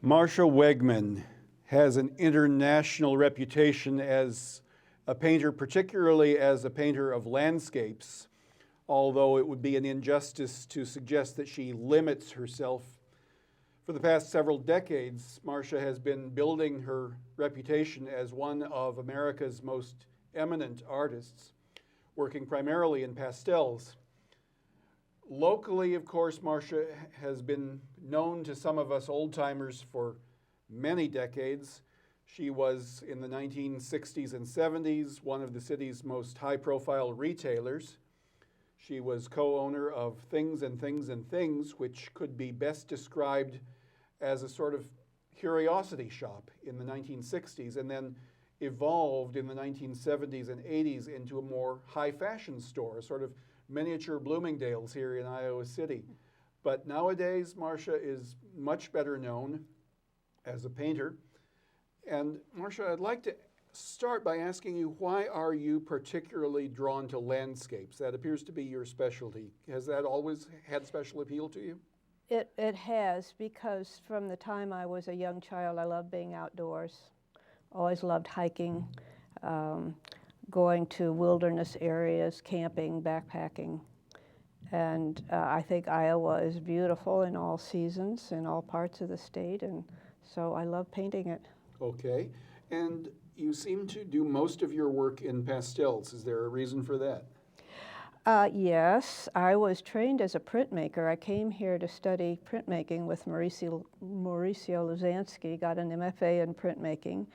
Marcia Wegman has an international reputation as a painter, particularly as a painter of landscapes, although it would be an injustice to suggest that she limits herself. For the past several decades, Marcia has been building her reputation as one of America's most eminent artists, working primarily in pastels. Locally, of course, Marcia has been known to some of us old-timers for many decades. She was, in the 1960s and 70s, one of the city's most high-profile retailers. She was co-owner of Things and Things and Things, which could be best described as a sort of curiosity shop in the 1960s, and then evolved in the 1970s and 80s into a more high-fashion store, a sort of miniature Bloomingdale's here in Iowa City. But nowadays, Marcia is much better known as a painter. And Marcia, I'd like to start by asking you, why are you particularly drawn to landscapes? That appears to be your specialty. Has that always had special appeal to you? It has, because from the time I was a young child, I loved being outdoors. Always loved hiking, going to wilderness areas, camping, backpacking. And I think Iowa is beautiful in all seasons, in all parts of the state, and so I love painting it. Okay. And you seem to do most of your work in pastels. Is there a reason for that? Yes, I was trained as a printmaker. I came here to study printmaking with Mauricio Luzansky, got an MFA in printmaking,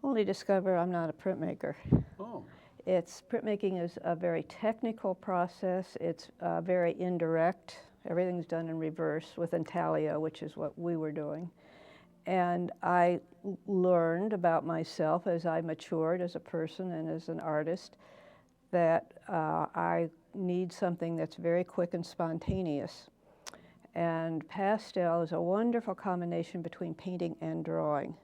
only discover I'm not a printmaker. Oh. Printmaking is a very technical process. It's very indirect. Everything's done in reverse with intaglio, which is what we were doing. And I learned about myself as I matured as a person and as an artist that I need something that's very quick and spontaneous. And pastel is a wonderful combination between painting and drawing.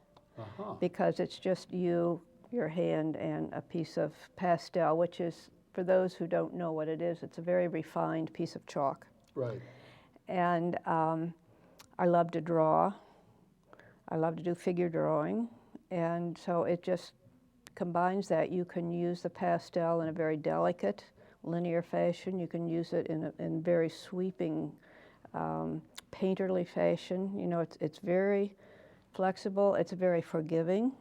Because it's just you, your hand, and a piece of pastel, which is, for those who don't know what it is, it's a very refined piece of chalk. Right. And I love to draw. I love to do figure drawing. And so it just combines that. You can use the pastel in a very delicate, linear fashion. You can use it in very sweeping, painterly fashion. You know, it's very flexible, it's very forgiving,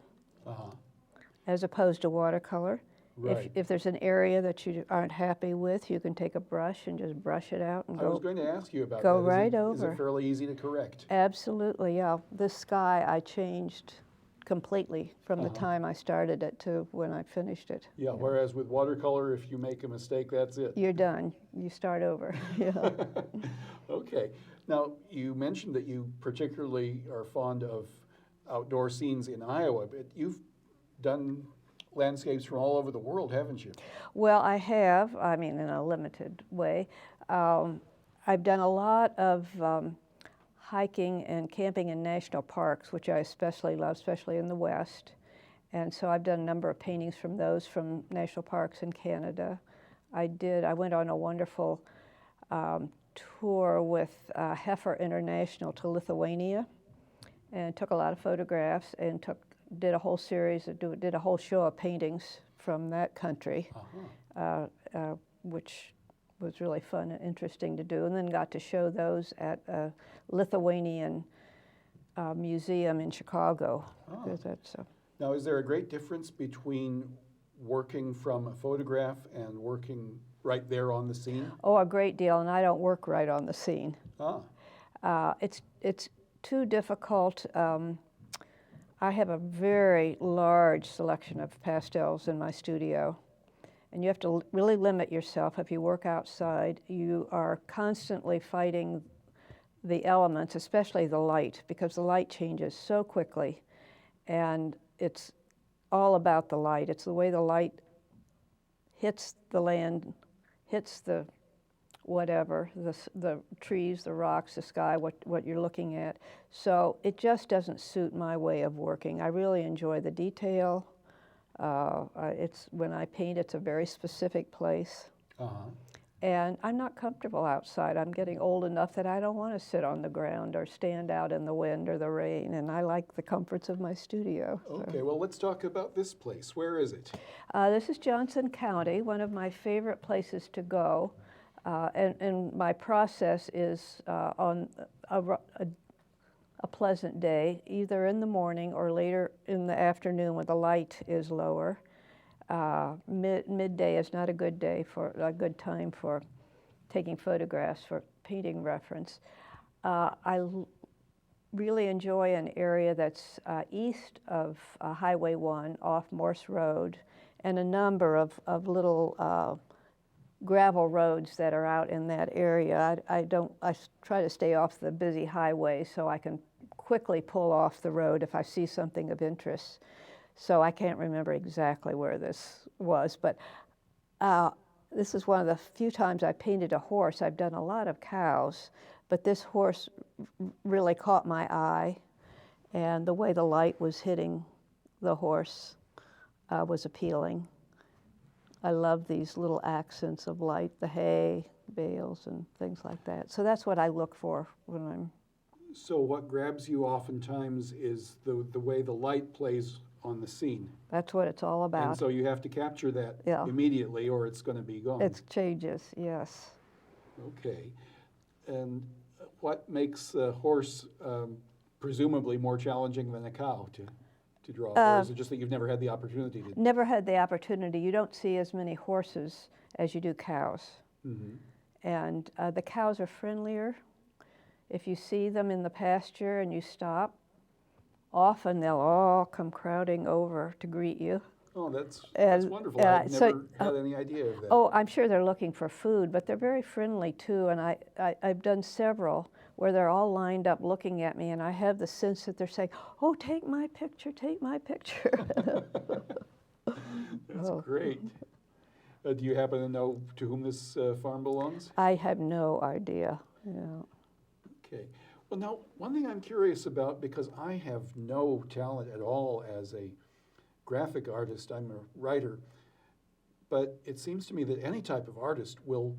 as opposed to watercolor. Right. If there's an area that you aren't happy with, you can take a brush and just brush it out and I was going to ask you about go that. right Is over. it fairly easy to correct? Absolutely, yeah. This sky I changed completely from the time I started it to when I finished it. Yeah, whereas with watercolor, if you make a mistake, that's it. You're done. You start over. Yeah. Okay. Now, you mentioned that you particularly are fond of outdoor scenes in Iowa, but you've done landscapes from all over the world, haven't you? Well, I have, I mean, in a limited way. I've done a lot of hiking and camping in national parks, which I especially love, especially in the West. And so I've done a number of paintings from those from national parks in Canada. I went on a wonderful tour with Heifer International to Lithuania and took a lot of photographs and did a whole series, did a whole show of paintings from that country, which was really fun and interesting to do, and then got to show those at a Lithuanian museum in Chicago. Now, is there a great difference between working from a photograph and working right there on the scene? Oh, a great deal, and I don't work right on the scene. It's too difficult. I have a very large selection of pastels in my studio, and you have to really limit yourself. If you work outside, you are constantly fighting the elements, especially the light, because the light changes so quickly, and it's all about the light. It's the way the light hits the land, hits the whatever, the trees, the rocks, the sky, what you're looking at. So it just doesn't suit my way of working. I really enjoy the detail. When I paint, it's a very specific place. And I'm not comfortable outside. I'm getting old enough that I don't want to sit on the ground or stand out in the wind or the rain, and I like the comforts of my studio. Okay, well, let's talk about this place. Where is it? This is Johnson County, one of my favorite places to go. And my process is on a pleasant day, either in the morning or later in the afternoon when the light is lower. Midday is not a good time for taking photographs for painting reference. Really enjoy an area that's east of Highway 1 off Morse Road, and a number of little gravel roads that are out in that area. I try to stay off the busy highway so I can quickly pull off the road if I see something of interest. So I can't remember exactly where this was, but this is one of the few times I painted a horse. I've done a lot of cows, but this horse really caught my eye, and the way the light was hitting the horse was appealing. I love these little accents of light, the hay, bales, and things like that. So that's what I look for when I'm... So what grabs you oftentimes is the way the light plays on the scene. That's what it's all about. And so you have to capture that immediately or it's going to be gone. It changes, yes. Okay. And what makes a horse presumably more challenging than a cow to draw? Or is it just that you've never had the opportunity to? Never had the opportunity. You don't see as many horses as you do cows. Mm-hmm. And the cows are friendlier. If you see them in the pasture and you stop, often they'll all come crowding over to greet you. Oh, that's wonderful. I've never had any idea of that. Oh, I'm sure they're looking for food, but they're very friendly too. And I've done several where they're all lined up looking at me, and I have the sense that they're saying, "Oh, take my picture, take my picture." That's great. Do you happen to know to whom this farm belongs? I have no idea. Yeah. Okay. Well, now, one thing I'm curious about, because I have no talent at all as a graphic artist, I'm a writer, but it seems to me that any type of artist will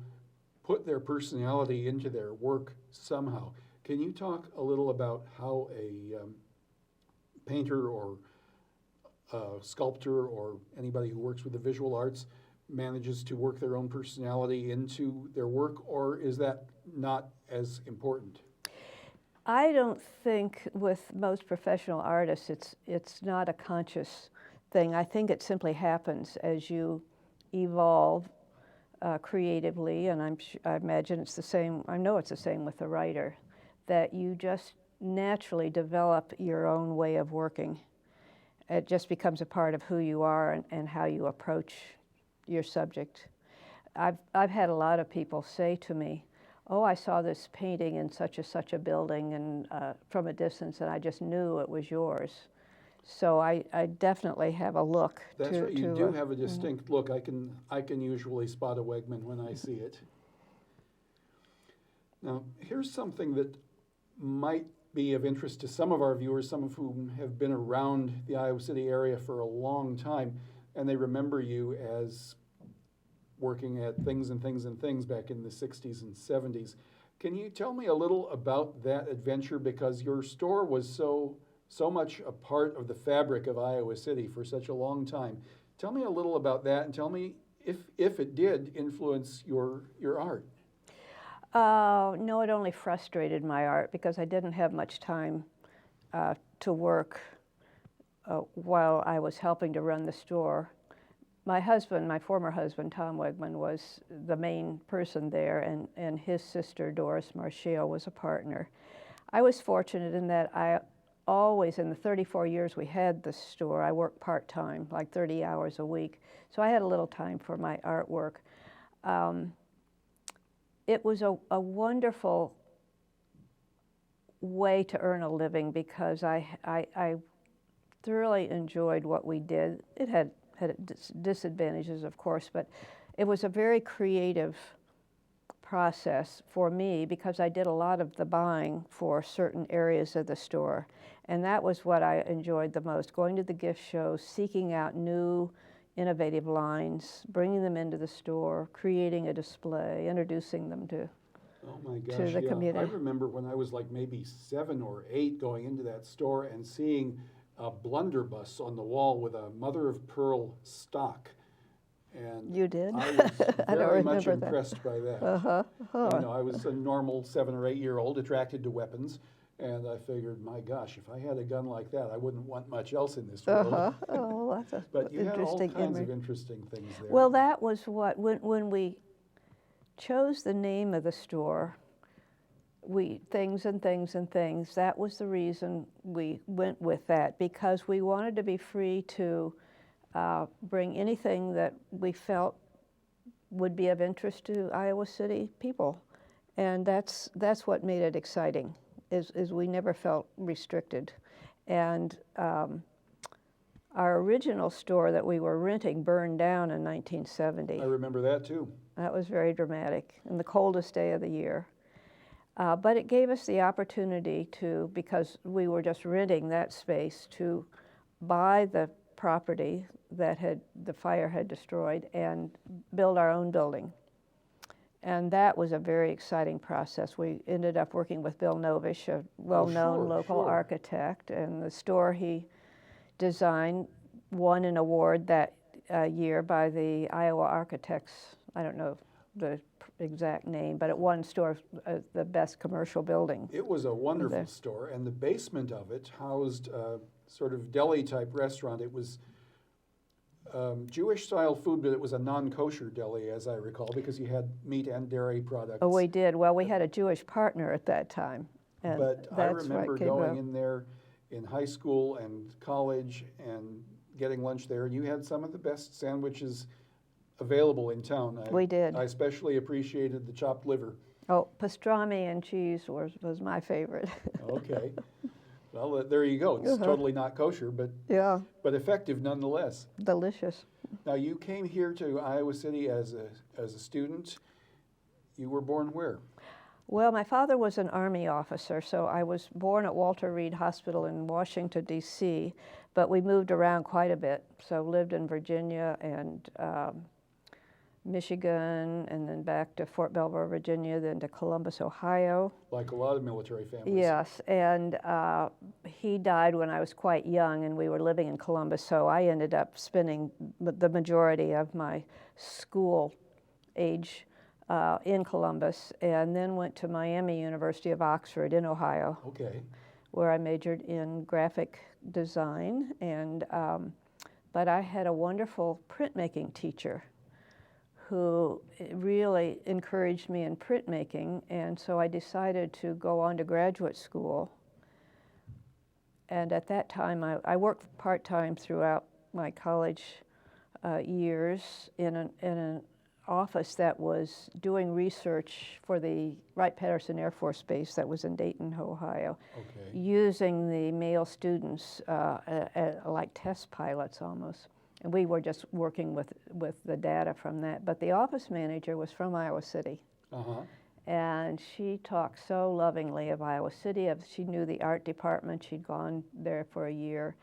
put their personality into their work somehow. Can you talk a little about how a painter or a sculptor or anybody who works with the visual arts manages to work their own personality into their work, or is that not as important? I don't think with most professional artists it's not a conscious thing. I think it simply happens as you evolve creatively, and I imagine it's the same. I know it's the same with the writer, that you just naturally develop your own way of working. It just becomes a part of who you are and how you approach your subject. I've had a lot of people say to me, "Oh, I saw this painting in such a building and from a distance, and I just knew it was yours." So I definitely have a look. That's right. You do have a distinct look. I can usually spot a Wegman when I see it. Now, here's something that might be of interest to some of our viewers, some of whom have been around the Iowa City area for a long time, and they remember you as working at Things and Things and Things back in the 60s and 70s. Can you tell me a little about that adventure? Because your store was so much a part of the fabric of Iowa City for such a long time. Tell me a little about that, and tell me if it did influence your art. No, it only frustrated my art because I didn't have much time to work while I was helping to run the store. My husband, my former husband, Tom Wegman, was the main person there, and his sister, Doris Marcia, was a partner. I was fortunate in that I always, in the 34 years we had the store, I worked part-time, like 30 hours a week. So I had a little time for my artwork. It was a wonderful way to earn a living because I thoroughly enjoyed what we did. It had disadvantages, of course, but it was a very creative process for me because I did a lot of the buying for certain areas of the store. And that was what I enjoyed the most, going to the gift shows, seeking out new innovative lines, bringing them into the store, creating a display, introducing them to Oh my gosh, the yeah. I community. remember when I was like maybe 7 or 8 going into that store and seeing a blunderbuss on the wall with a mother of pearl stock. And You did? I was I don't very much remember that. impressed by that. Uh-huh. You know, I was a normal 7 or 8-year-old attracted to weapons, and I figured, my gosh, if I had a gun like that, I wouldn't want much else in this world. Uh-huh. Oh, that's a But you had all interesting kinds image. of interesting things there. Well, that was what, when we chose the name of the store, things and things and things, that was the reason we went with that, because we wanted to be free to bring anything that we felt would be of interest to Iowa City people. And that's what made it exciting, is we never felt restricted. And our original store that we were renting burned down in 1970. I remember that too. That was very dramatic, and the coldest day of the year. But it gave us the opportunity to, because we were just renting that space, to buy the property that the fire had destroyed and build our own building. And that was a very exciting process. We ended up working with Bill Novish, a well-known local architect, and the store he designed won an award that year by the Iowa Architects. I don't know the exact name, but it won store the best commercial building. It was a wonderful store, and the basement of it housed a sort of deli-type restaurant. It was Jewish-style food, but it was a non-kosher deli, as I recall, because you had meat and dairy products. Oh, we did. Well, we had a Jewish partner at that time. And but I remember going up. in there in high school and college and getting lunch there, and you had some of the best sandwiches available in town. We did. I especially appreciated the chopped liver. Oh, pastrami and cheese was my favorite. Okay. Well, there you go. It's totally not kosher, but yeah, but effective nonetheless. delicious. Now, you came here to Iowa City as a student. You were born where? Well, my father was an Army officer, so I was born at Walter Reed Hospital in Washington, D.C., but we moved around quite a bit. So lived in Virginia and Michigan, and then back to Fort Belvoir, Virginia, then to Columbus, Ohio. Like a lot of military families. Yes, and he died when I was quite young, and we were living in Columbus, so I ended up spending the majority of my school age in Columbus, and then went to Miami University of Oxford in Ohio. Okay. Where I majored in graphic design, and but I had a wonderful printmaking teacher who really encouraged me in printmaking, and so I decided to go on to graduate school. And at that time, I worked part-time throughout my college years in an office that was doing research for the Wright-Patterson Air Force Base that was in Dayton, Ohio, using the male students like test pilots almost. And we were just working with the data from that. But the office manager was from Iowa City. And she talked so lovingly of Iowa City. She knew the art department. She'd gone there for a year.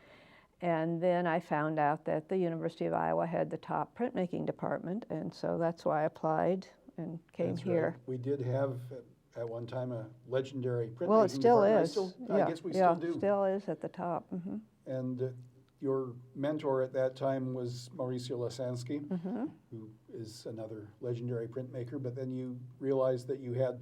And then I found out that the University of Iowa had the top printmaking department, and so that's why I applied and came here. Right. We did have at one time a legendary printmaking Well, it still department. is. I guess we still do. Still is at the top. Mm-hmm. And your mentor at that time was Marcia who is another legendary printmaker, but then you realized that you had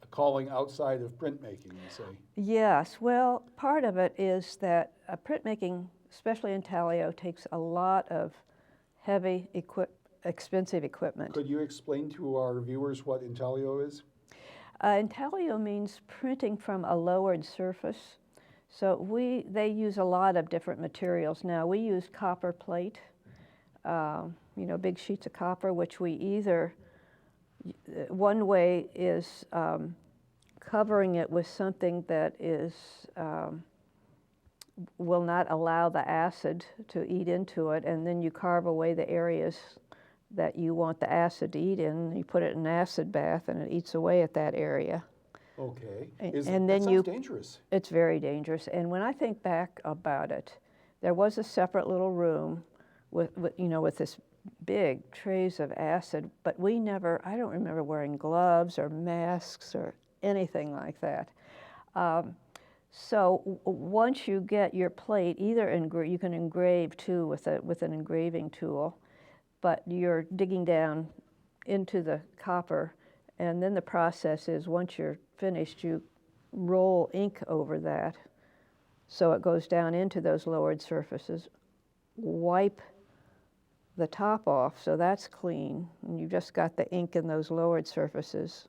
a calling outside of printmaking, you say. Yes, well, part of it is that printmaking, especially intaglio, takes a lot of heavy, expensive equipment. Could you explain to our viewers what intaglio is? Intaglio means printing from a lowered surface. So they use a lot of different materials now. We use copper plate, big sheets of copper, which we either, one way is covering it with something that will not allow the acid to eat into it, and then you carve away the areas that you want the acid to eat in. You put it in an acid bath, and it eats away at that area. Okay. And then that sounds dangerous. It's very dangerous. And when I think back about it, there was a separate little room with this big trays of acid, but we never, I don't remember wearing gloves or masks or anything like that. So once you get your plate, either you can engrave too with an engraving tool, but you're digging down into the copper, and then the process is once you're finished, you roll ink over that so it goes down into those lowered surfaces, wipe the top off so that's clean, and you've just got the ink in those lowered surfaces.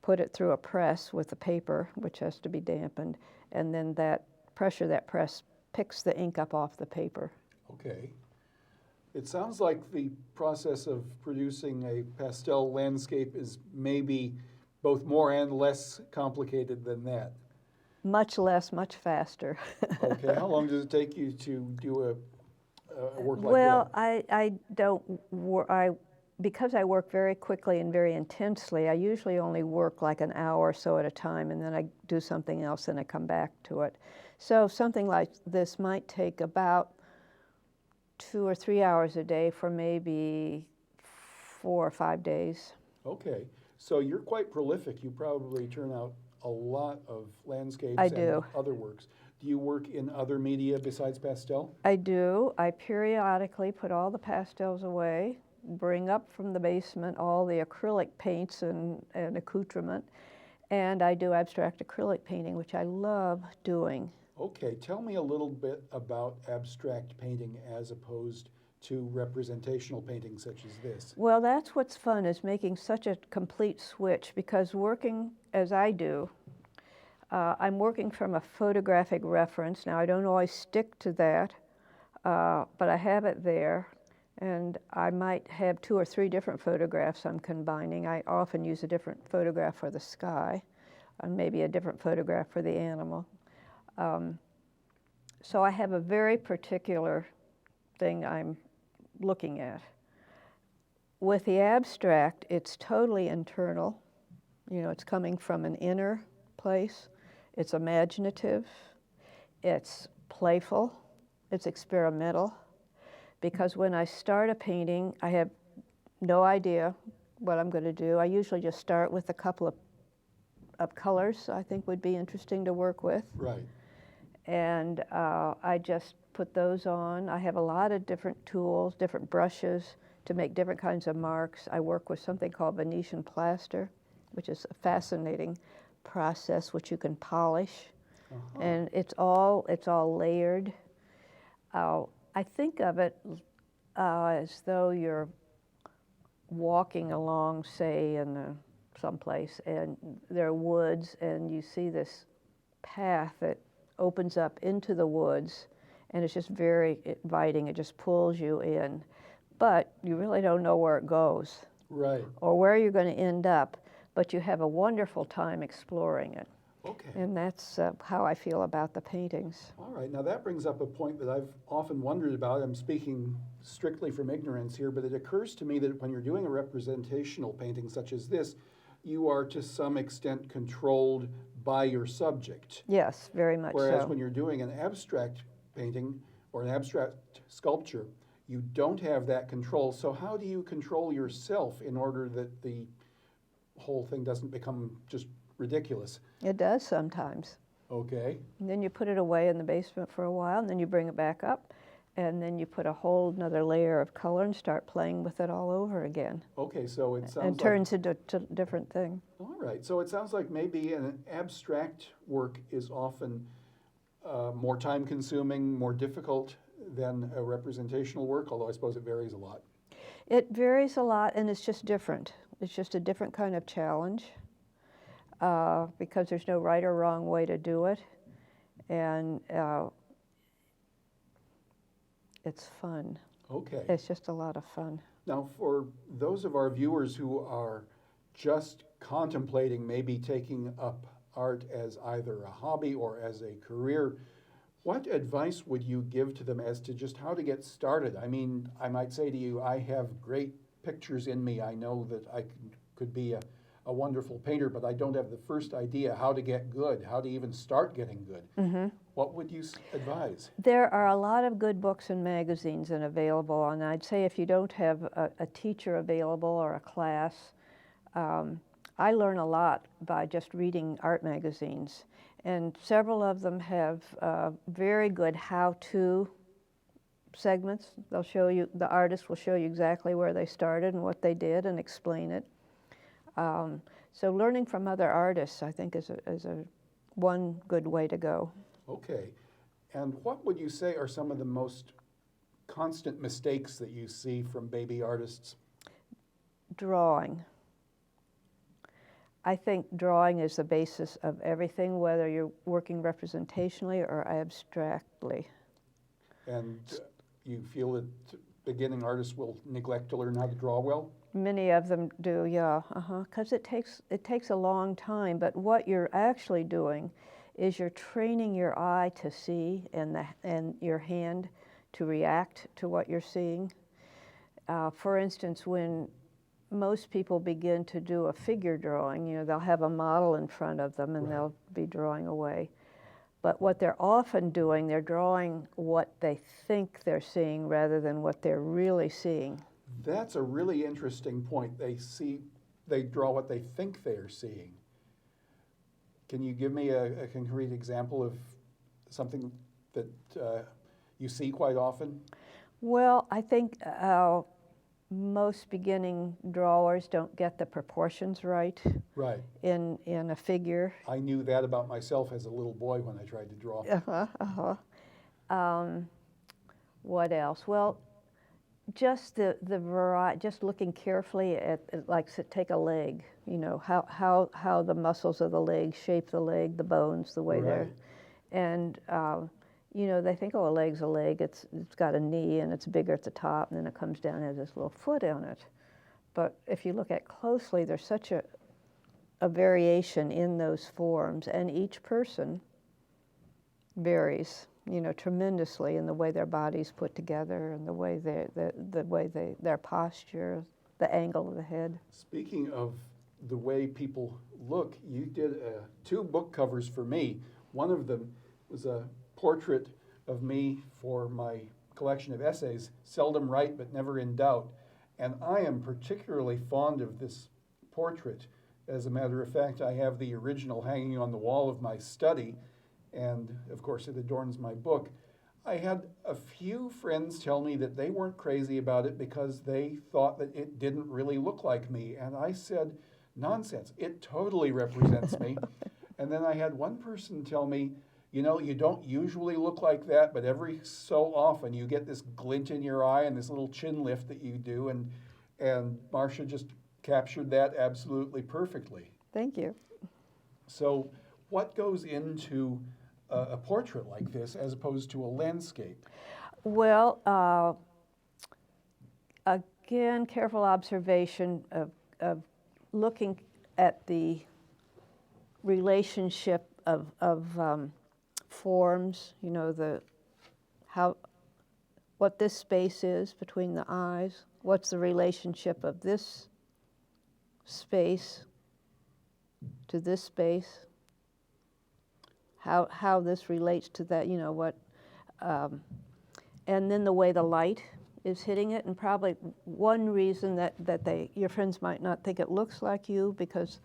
Put it through a press with the paper, which has to be dampened, and then that press picks the ink up off the paper. Okay. It sounds like the process of producing a pastel landscape is maybe both more and less complicated than that. Much less, much faster. Okay, how long does it take you to do a work like Well, that? I don't work, because I work very quickly and very intensely, I usually only work like an hour or so at a time, and then I do something else and I come back to it. So something like this might take about 2 or 3 hours a day for maybe 4 or 5 days. Okay, so you're quite prolific. You probably turn out a lot of landscapes I and do. other works. Do you work in other media besides pastel? I do. I periodically put all the pastels away, bring up from the basement all the acrylic paints and accoutrement, and I do abstract acrylic painting, which I love doing. Okay, tell me a little bit about abstract painting as opposed to representational painting such as this. Well, that's what's fun, is making such a complete switch, because working as I do, I'm working from a photographic reference. Now, I don't always stick to that, but I have it there, and I might have 2 or 3 different photographs I'm combining. I often use a different photograph for the sky, and maybe a different photograph for the animal. So I have a very particular thing I'm looking at. With the abstract, it's totally internal. You know, it's coming from an inner place. It's imaginative. It's playful. It's experimental. Because when I start a painting, I have no idea what I'm going to do. I usually just start with a couple of colors I think would be interesting to work with. Right. And I just put those on. I have a lot of different tools, different brushes to make different kinds of marks. I work with something called Venetian plaster, which is a fascinating process which you can polish. Uh-huh. And it's all layered. I think of it as though you're walking along, say, in someplace, and there are woods, and you see this path that opens up into the woods, and it's just very inviting. It just pulls you in, but you really don't know where it goes, Right. or where you're going to end up, but you have a wonderful time exploring it. Okay. And that's how I feel about the paintings. All right. Now that brings up a point that I've often wondered about. I'm speaking strictly from ignorance here, but it occurs to me that when you're doing a representational painting such as this, you are to some extent controlled by your subject. Yes, very much Whereas so. when you're doing an abstract painting or an abstract sculpture, you don't have that control. So how do you control yourself in order that the whole thing doesn't become just ridiculous? It does sometimes. Okay. And then you put it away in the basement for a while, and then you bring it back up, and then you put a whole another layer of color and start playing with it all over again. Okay, so it sounds And turns into a different thing. All right, so it sounds like maybe an abstract work is often more time-consuming, more difficult than a representational work, although I suppose it varies a lot. It varies a lot, and it's just different. It's just a different kind of challenge, because there's no right or wrong way to do it, and it's fun. Okay. It's just a lot of fun. Now, for those of our viewers who are just contemplating maybe taking up art as either a hobby or as a career, what advice would you give to them as to just how to get started? I mean, I might say to you, I have great pictures in me. I know that I could be a a wonderful painter, but I don't have the first idea how to get good, how to even start getting good. What would you advise? There are a lot of good books and magazines and available, and I'd say if you don't have a teacher available or a class, I learn a lot by just reading art magazines, and several of them have very good how-to segments. They'll show you, the artist will show you exactly where they started and what they did and explain it. So learning from other artists, I think, is a one good way to go. Okay. And what would you say are some of the most constant mistakes that you see from baby artists? Drawing. I think drawing is the basis of everything, whether you're working representationally or abstractly. And you feel that beginning artists will neglect to learn how to draw well? Many of them do, yeah, because it takes a long time. But what you're actually doing is you're training your eye to see and your hand to react to what you're seeing. For instance, when most people begin to do a figure drawing, you know, they'll have a model in front of them and they'll be drawing away. But what they're often doing, they're drawing what they think they're seeing rather than what they're really seeing. That's a really interesting point. They draw what they think they're seeing. Can you give me a concrete example of something that you see quite often? Well, I think most beginning drawers don't get the proportions right. Right. In a figure. I knew that about myself as a little boy when I tried to draw. What else? Well, just the variety. Just looking carefully at like take a leg. You know how the muscles of the leg shape the leg, the bones, the way they're, and you know, they think, oh, a leg's a leg. It's got a knee and it's bigger at the top, and then it comes down and has this little foot on it. But if you look at closely, there's such a variation in those forms, and each person varies, you know, tremendously in the way their body's put together and the way their posture, the angle of the head. Speaking of the way people look, you did 2 book covers for me. One of them was a portrait of me for my collection of essays, Seldom Right but Never in Doubt. And I am particularly fond of this portrait. As a matter of fact, I have the original hanging on the wall of my study, and of course it adorns my book. I had a few friends tell me that they weren't crazy about it because they thought that it didn't really look like me. And I said, nonsense, it totally represents me. And then I had one person tell me, you know, you don't usually look like that, but every so often you get this glint in your eye and this little chin lift that you do, and Marcia just captured that absolutely perfectly. Thank you. So what goes into a portrait like this as opposed to a landscape? Well, again, careful observation of looking at the relationship of forms, you know, what this space is between the eyes, what's the relationship of this space to this space, how this relates to that, you know, what, and then the way the light is hitting it, and probably one reason that your friends might not think it looks like you because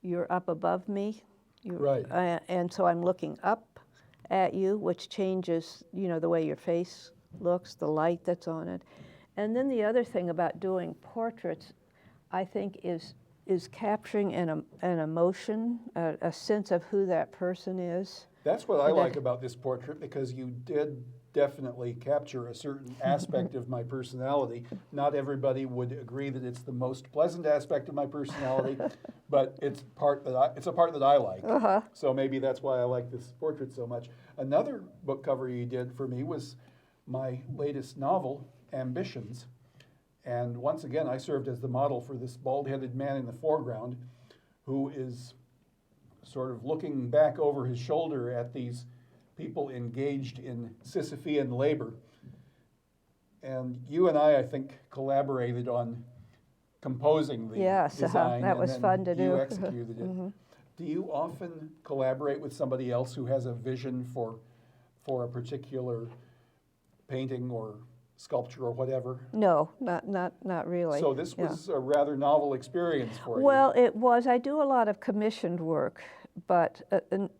you're up above me. Right. And so I'm looking up at you, which changes, you know, the way your face looks, the light that's on it. And then the other thing about doing portraits, I think, is capturing an emotion, a sense of who that person is. That's what I like about this portrait, because you did definitely capture a certain aspect of my personality. Not everybody would agree that it's the most pleasant aspect of my personality, but it's a part that I like. So maybe that's why I like this portrait so much. Another book cover you did for me was my latest novel, Ambitions. And once again, I served as the model for this bald-headed man in the foreground who is sort of looking back over his shoulder at these people engaged in Sisyphean labor. And you and I think, collaborated on composing the Yes, design. that and was then fun to you do. executed it. Do you often collaborate with somebody else who has a vision for a particular painting or sculpture or whatever? No, not really. So this Yeah. was a rather novel experience for you. Well, it was. I do a lot of commissioned work, but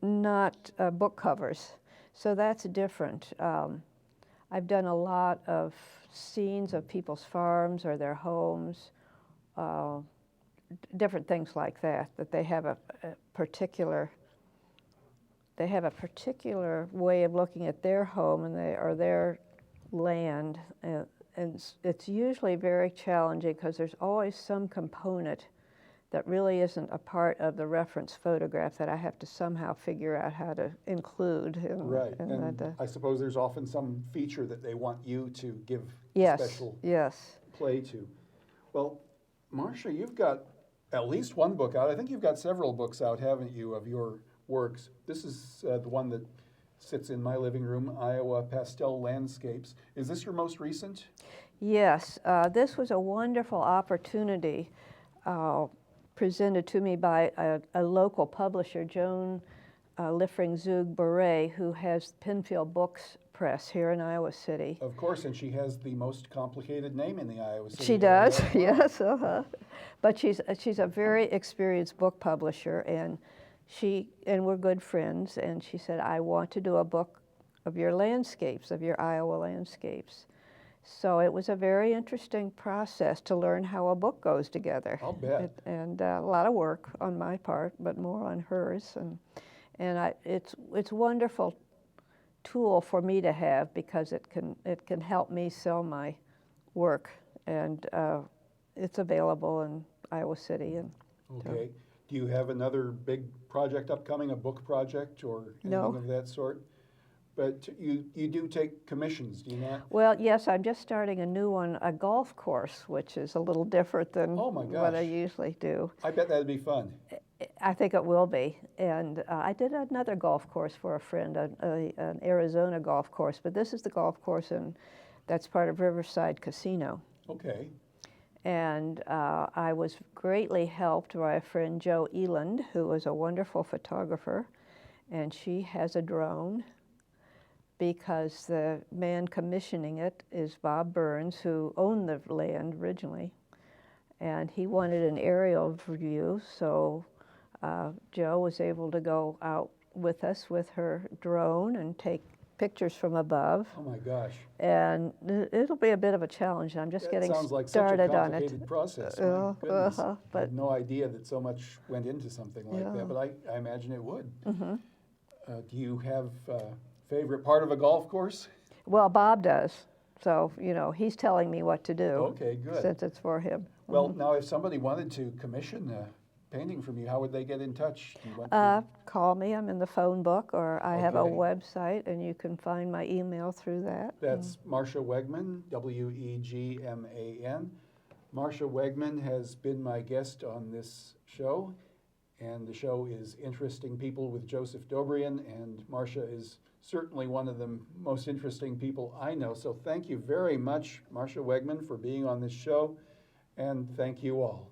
not book covers. So that's different. I've done a lot of scenes of people's farms or their homes, different things like that, that they have a particular way of looking at their home and or their land. And it's usually very challenging because there's always some component that really isn't a part of the reference photograph that I have to somehow figure out how to include. Right, and I suppose there's often some feature that they want you to give special play to. Well, Marcia, you've got at least one book out. I think you've got several books out, haven't you, of your works. This is the one that sits in my living room, Iowa Pastel Landscapes. Is this your most recent? Yes, this was a wonderful opportunity presented to me by a local publisher, Joan Liffring-Zug-Boret, who has Penfield Books Press here in Iowa City. Of course, and she has the most complicated name in the Iowa City She area. does, yes. But she's a very experienced book publisher, and we're good friends. And she said, "I want to do a book of your landscapes, of your Iowa landscapes." So it was a very interesting process to learn how a book goes together. I'll bet. And a lot of work on my part, but more on hers. And it's a wonderful tool for me to have because it can help me sell my work, and it's available in Iowa City. And okay. Do you have another big project upcoming, a book project or anything of that sort? But you do take commissions, do you not? Well, yes, I'm just starting a new one, a golf course, which is a little different than what I usually do. I bet that'd be fun. I think it will be. And I did another golf course for a friend, an Arizona golf course, but this is the golf course that's part of Riverside Casino. Okay. And I was greatly helped by a friend, Jo Eland, who was a wonderful photographer, and she has a drone, because the man commissioning it is Bob Burns, who owned the land originally. And he wanted an aerial view, so Jo was able to go out with us with her drone and take pictures from above. Oh my gosh. And it'll be a bit of a challenge. I'm just getting sounds like started such a on it. complicated process. My goodness. I But had no idea that so much went into something like that, but I imagine it would. Do you have favorite part of a golf course? well, Bob does. So, he's telling me what to do. Okay, good. Since it's for him. Well, now if somebody wanted to commission a painting from you, how would they get in touch? Do you want Call me. I'm in the phone book, or I have a Okay. website, and you can find my email through that. That's Marcia Wegman, Wegman. Marcia Wegman has been my guest on this show, and the show is Interesting People with Joseph Dobrian, and Marcia is certainly one of the most interesting people I know. So thank you very much, Marcia Wegman, for being on this show, and thank you all.